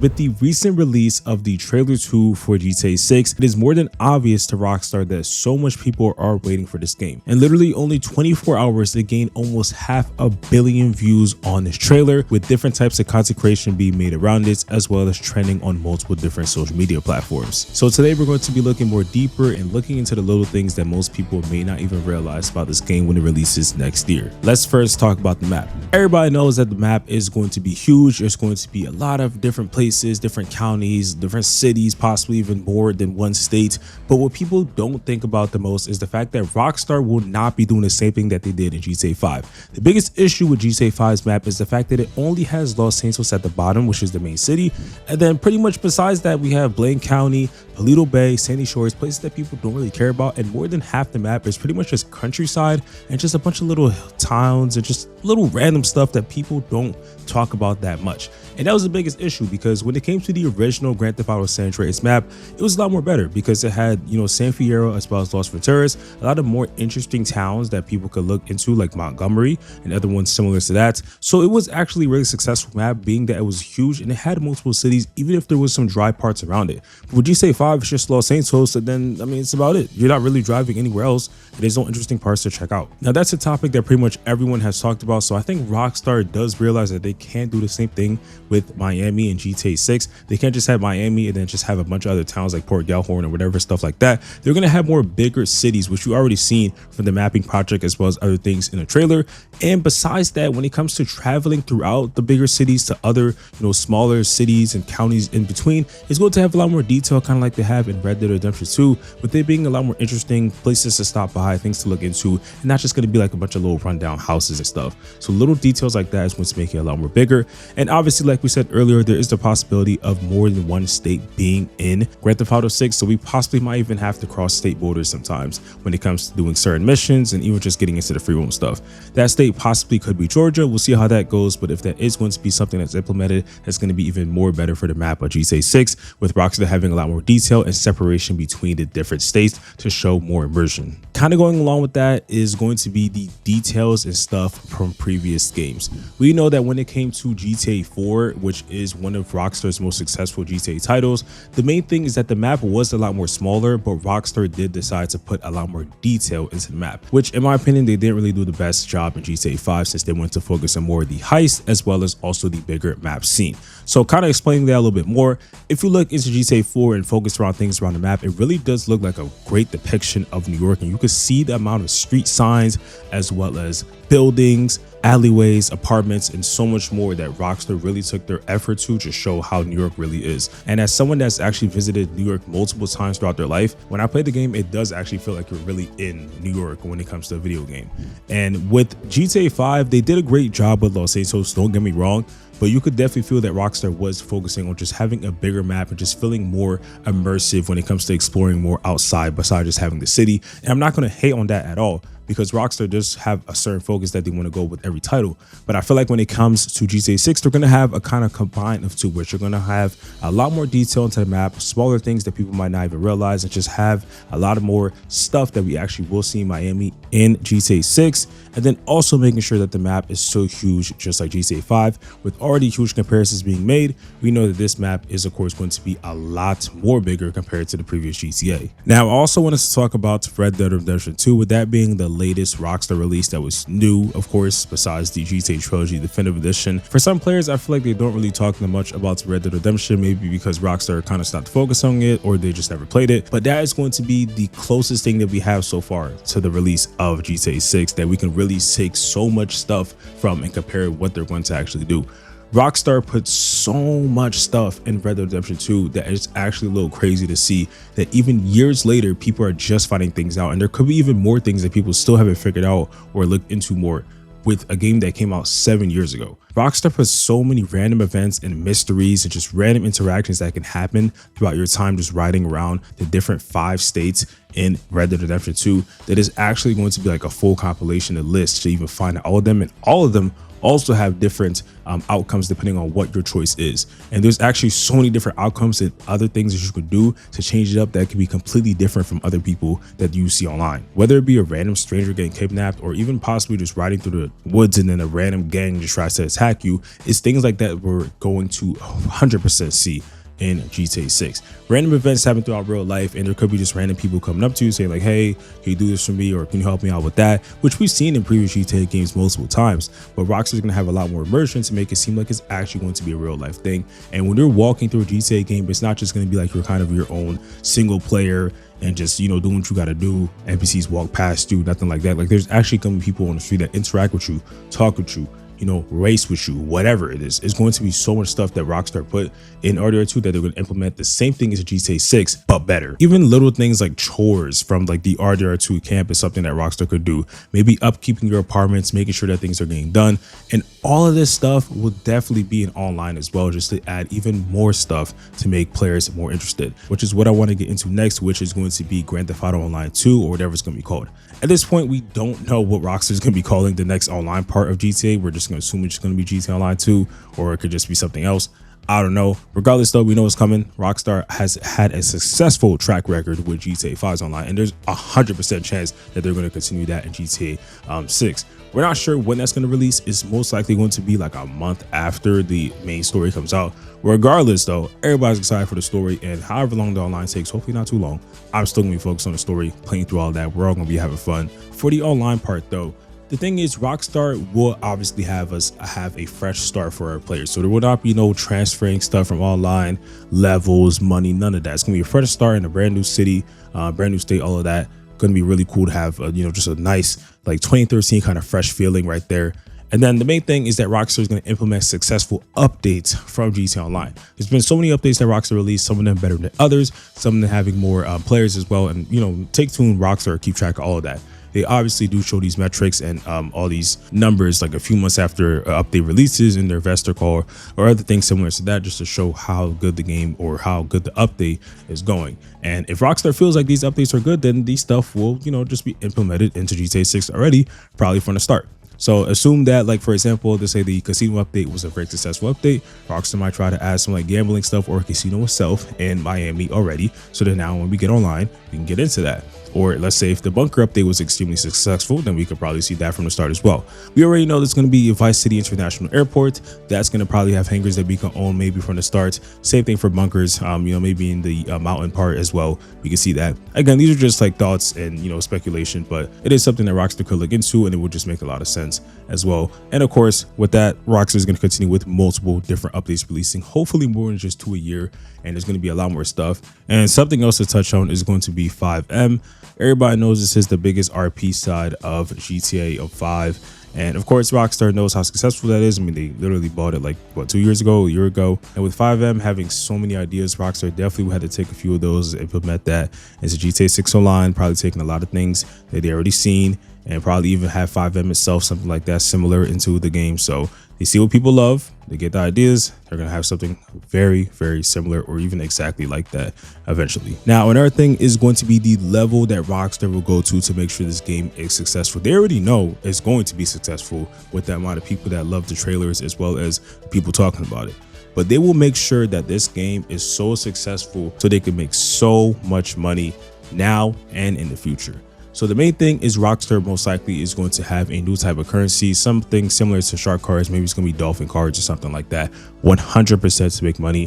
With the recent release of the trailer 2 for GTA 6, it is more than obvious to Rockstar that so much people are waiting for this game. In literally only 24 hours, it gained almost 500 million views on this trailer, with different types of content creation being made around it, as well as trending on multiple different social media platforms. So today we're going to be looking more deeper and looking into the little things that most people may not even realize about this game when it releases next year. Let's first talk about the map. Everybody knows that the map is going to be huge. There's going to be a lot of different places, different counties, different cities, possibly even more than one state. But what people don't think about the most is the fact that Rockstar will not be doing the same thing that they did in GTA 5. The biggest issue with GTA 5's map is the fact that it only has Los Santos at the bottom, which is the main city. And then pretty much besides that, we have Blaine County, Paleto Bay, Sandy Shores, places that people don't really care about. And more than half the map is pretty much just countryside and just a bunch of little towns and just little random stuff that people don't talk about that much. And that was the biggest issue, because when it came to the original Grand Theft Auto San Andreas map, it was a lot more better because it had, San Fierro as well as Los Venturas, a lot of more interesting towns that people could look into, like Montgomery and other ones similar to that. So it was actually a really successful map, being that it was huge and it had multiple cities, even if there was some dry parts around it. But with GTA 5, it's just Los Santos, and then, it's about it. You're not really driving anywhere else. There's no interesting parts to check out. Now, that's a topic that pretty much everyone has talked about, so I think Rockstar does realize that they can't do the same thing with Miami and GTA 6. They can't just have Miami and then just have a bunch of other towns like Port Galhorn or whatever, stuff like that. They're going to have more bigger cities, which you already seen from the mapping project as well as other things in the trailer. And besides that, when it comes to traveling throughout the bigger cities to other, smaller cities and counties in between, it's going to have a lot more detail, kind of like they have in Red Dead Redemption 2, with there being a lot more interesting places to stop by, things to look into, and not just going to be like a bunch of little rundown houses and stuff. So little details like that is going to make it a lot more bigger. And obviously, like we said earlier, there is the possibility of more than one state being in Grand Theft Auto 6, so we possibly might even have to cross state borders sometimes when it comes to doing certain missions and even just getting into the free roam stuff. That state possibly could be Georgia. We'll see how that goes, but if that is going to be something that's implemented, that's going to be even more better for the map of GTA 6, with Rockstar having a lot more detail and separation between the different states to show more immersion. Kind of going along with that is going to be the details and stuff from previous games. We know that when it came to GTA 4, which is one of Rockstar's most successful GTA titles, the main thing is that the map was a lot more smaller, but Rockstar did decide to put a lot more detail into the map, which in my opinion, they didn't really do the best job in GTA 5, since they went to focus on more of the heist as well as also the bigger map scene. So kind of explaining that a little bit more, if you look into GTA 4 and focus around things around the map, it really does look like a great depiction of New York, and you can see the amount of street signs as well as buildings, alleyways, apartments, and so much more that Rockstar really took their effort to show how New York really is. And as someone that's actually visited New York multiple times throughout their life, when I play the game, it does actually feel like you're really in New York when it comes to a video game. And with GTA 5, they did a great job with Los Santos, don't get me wrong, but you could definitely feel that Rockstar was focusing on just having a bigger map and just feeling more immersive when it comes to exploring more outside besides just having the city. And I'm not going to hate on that at all, because Rockstar does have a certain focus that they want to go with every title. But I feel like when it comes to GTA 6, they're going to have a kind of combine of two, which you're going to have a lot more detail into the map, smaller things that people might not even realize, and just have a lot of more stuff that we actually will see in Miami in GTA 6. And then also making sure that the map is so huge, just like GTA 5, with already huge comparisons being made. We know that this map is of course going to be a lot more bigger compared to the previous GTA. Now, I also wanted to talk about Red Dead Redemption 2, with that being the latest Rockstar release that was new, of course, besides the GTA Trilogy Definitive Edition. For some players, I feel like they don't really talk that much about Red Dead Redemption, maybe because Rockstar kind of stopped focusing on it or they just never played it. But that is going to be the closest thing that we have so far to the release of GTA 6 that we can really take so much stuff from and compare what they're going to actually do. Rockstar put so much stuff in Red Dead Redemption 2 that it's actually a little crazy to see that even years later, people are just finding things out. And there could be even more things that people still haven't figured out or looked into more with a game that came out 7 years ago. Rockstar puts so many random events and mysteries and just random interactions that can happen throughout your time just riding around the different 5 states in Red Dead Redemption 2 that is actually going to be like a full compilation of lists to even find all of them, and all of them also have different outcomes depending on what your choice is. And there's actually so many different outcomes and other things that you could do to change it up that can be completely different from other people that you see online. Whether it be a random stranger getting kidnapped or even possibly just riding through the woods and then a random gang just tries to attack you, it's things like that we're going to 100% see in GTA 6. Random events happen throughout real life, and there could be just random people coming up to you saying like, hey, can you do this for me, or can you help me out with that, which we've seen in previous GTA games multiple times. But Rockstar's gonna have a lot more immersion to make it seem like it's actually going to be a real life thing. And when you're walking through a GTA game, it's not just going to be like you're kind of your own single player and just, you know, doing what you got to do. NPCs walk past you, nothing like that. Like, there's actually going to be people on the street that interact with you, talk with you, you know, race with you, whatever it is. It's going to be so much stuff that Rockstar put in RDR2 that they're going to implement the same thing as GTA 6, but better. Even little things like chores from like the RDR2 camp is something that Rockstar could do. Maybe upkeeping your apartments, making sure that things are getting done. And all of this stuff will definitely be in online as well, just to add even more stuff to make players more interested, which is what I want to get into next, which is going to be Grand Theft Auto Online 2, or whatever it's going to be called. At this point, we don't know what Rockstar is going to be calling the next online part of GTA. We're just going to assume it's going to be GTA Online 2, or it could just be something else. I don't know. Regardless, though, we know it's coming. Rockstar has had a successful track record with GTA 5's online, and there's 100% chance that they're going to continue that in GTA 6. We're not sure when that's going to release. It's most likely going to be like a month after the main story comes out. Regardless, though, everybody's excited for the story, and however long the online takes, hopefully not too long, I'm still going to be focused on the story, playing through all that. We're all going to be having fun. For the online part, though, the thing is, Rockstar will obviously have us have a fresh start for our players. So there will not be no transferring stuff from online, levels, money, none of that. It's going to be a fresh start in a brand new city, brand new state, all of that. Going to be really cool to have, you know, just a nice like 2013 kind of fresh feeling right there. And then the main thing is that Rockstar is going to implement successful updates from GTA Online. There's been so many updates that Rockstar released, some of them better than others, some of them having more players as well. And, you know, Take-Two and Rockstar keep track of all of that. They obviously do show these metrics and all these numbers like a few months after update releases in their investor call or other things similar to that, just to show how good the game or how good the update is going. And if Rockstar feels like these updates are good, then these stuff will, you know, just be implemented into GTA 6 already, probably from the start. So assume that, like, for example, to say the casino update was a very successful update, Rockstar might try to add some like gambling stuff or casino itself in Miami already, so that now when we get online, we can get into that. Or let's say if the bunker update was extremely successful, then we could probably see that from the start as well. We already know there's going to be a Vice City International Airport. That's going to probably have hangars that we can own maybe from the start. Same thing for bunkers, you know, maybe in the mountain part as well. We can see that. Again, these are just like thoughts and, you know, speculation, but it is something that Rockstar could look into, and it would just make a lot of sense as well. And of course, with that, Rockstar is going to continue with multiple different updates releasing, hopefully more than just 2 a year. And there's going to be a lot more stuff. And something else to touch on is going to be 5M. Everybody knows this is the biggest RP side of GTA 5. And of course, Rockstar knows how successful that is. I mean, they literally bought it like, what, 2 years ago, a year ago. And with 5M having so many ideas, Rockstar definitely had to take a few of those, implement that into GTA 6 Online, probably taking a lot of things that they already seen, and probably even have 5M itself, something like that similar into the game. So they see what people love, they get the ideas, they're going to have something very, very similar or even exactly like that eventually. Now, another thing is going to be the level that Rockstar will go to make sure this game is successful. They already know it's going to be successful with the amount of people that love the trailers as well as people talking about it. But they will make sure that this game is so successful so they can make so much money now and in the future. So the main thing is Rockstar most likely is going to have a new type of currency, something similar to shark cards. Maybe it's going to be dolphin cards or something like that. 100% to make money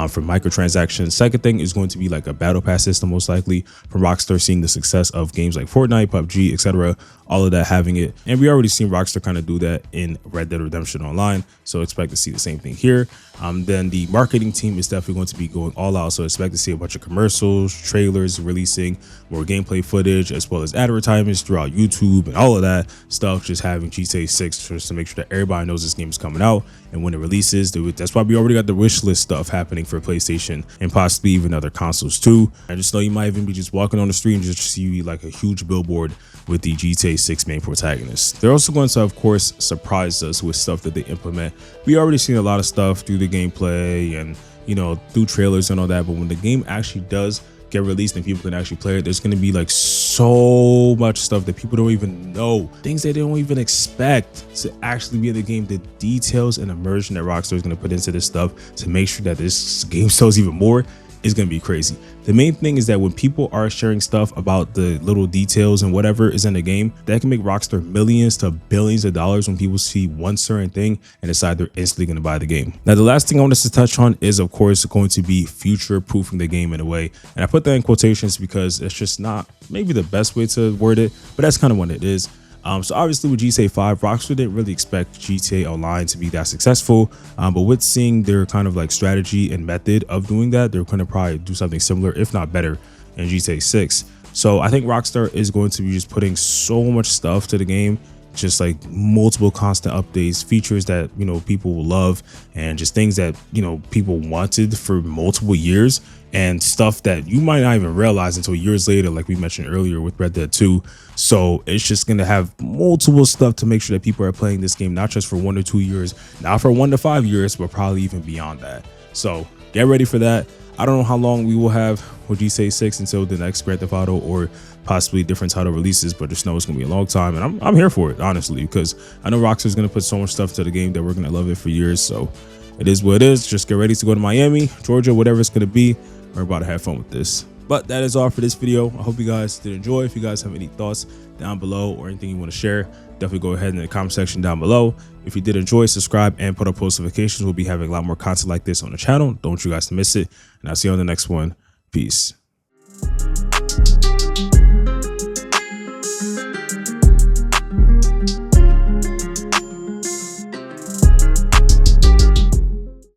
from microtransactions. Second thing is going to be like a battle pass system, most likely, from Rockstar seeing the success of games like Fortnite, PUBG, etc. All of that having it. And we already seen Rockstar kind of do that in Red Dead Redemption Online. So expect to see the same thing here. Then the marketing team is definitely going to be going all out. So expect to see a bunch of commercials, trailers releasing, more gameplay footage, as well as advertisements throughout YouTube and all of that stuff. Just having GTA 6 just to make sure that everybody knows this game is coming out. And when it releases, that's why we already got the wish list stuff happening for PlayStation and possibly even other consoles too. I just know you might even be just walking on the street and just see like a huge billboard with the GTA 6 main protagonist. They're also going to, of course, surprise us with stuff that they implement. We already seen a lot of stuff through the gameplay and, you know, through trailers and all that, but when the game actually does get released and people can actually play it, there's going to be like so much stuff that people don't even know, things they don't even expect to actually be in the game. The details and immersion that Rockstar is going to put into this stuff to make sure that this game sells even more is going to be crazy. The main thing is that when people are sharing stuff about the little details and whatever is in the game, that can make Rockstar millions to billions of dollars when people see one certain thing and decide they're instantly going to buy the game. Now, the last thing I want us to touch on is, of course, going to be future proofing the game in a way. And I put that in quotations because it's just not maybe the best way to word it, but that's kind of what it is. So obviously with GTA 5, Rockstar didn't really expect GTA Online to be that successful, but with seeing their kind of like strategy and method of doing that, they're going to probably do something similar, if not better, in GTA 6. So I think Rockstar is going to be just putting so much stuff to the game, just like multiple constant updates, features that, you know, people will love, and just things that, you know, people wanted for multiple years, and stuff that you might not even realize until years later, like we mentioned earlier with Red Dead 2. So it's just going to have multiple stuff to make sure that people are playing this game, not just for 1 or 2 years, not for 1 to 5 years, but probably even beyond that. So get ready for that. I don't know how long we will have with GTA 6 until the next Grand Theft Auto or possibly different title releases, but just know it's going to be a long time, and I'm here for it, honestly, because I know Rockstar is going to put so much stuff to the game that we're going to love it for years. So it is what it is. Just get ready to go to Miami, Georgia, whatever it's going to be. We're about to have fun with this. But that is all for this video. I hope you guys did enjoy. If you guys have any thoughts down below or anything you want to share, definitely go ahead in the comment section down below. If you did enjoy, subscribe and put up post notifications. We'll be having a lot more content like this on the channel. Don't you guys miss it. And I'll see you on the next one. Peace.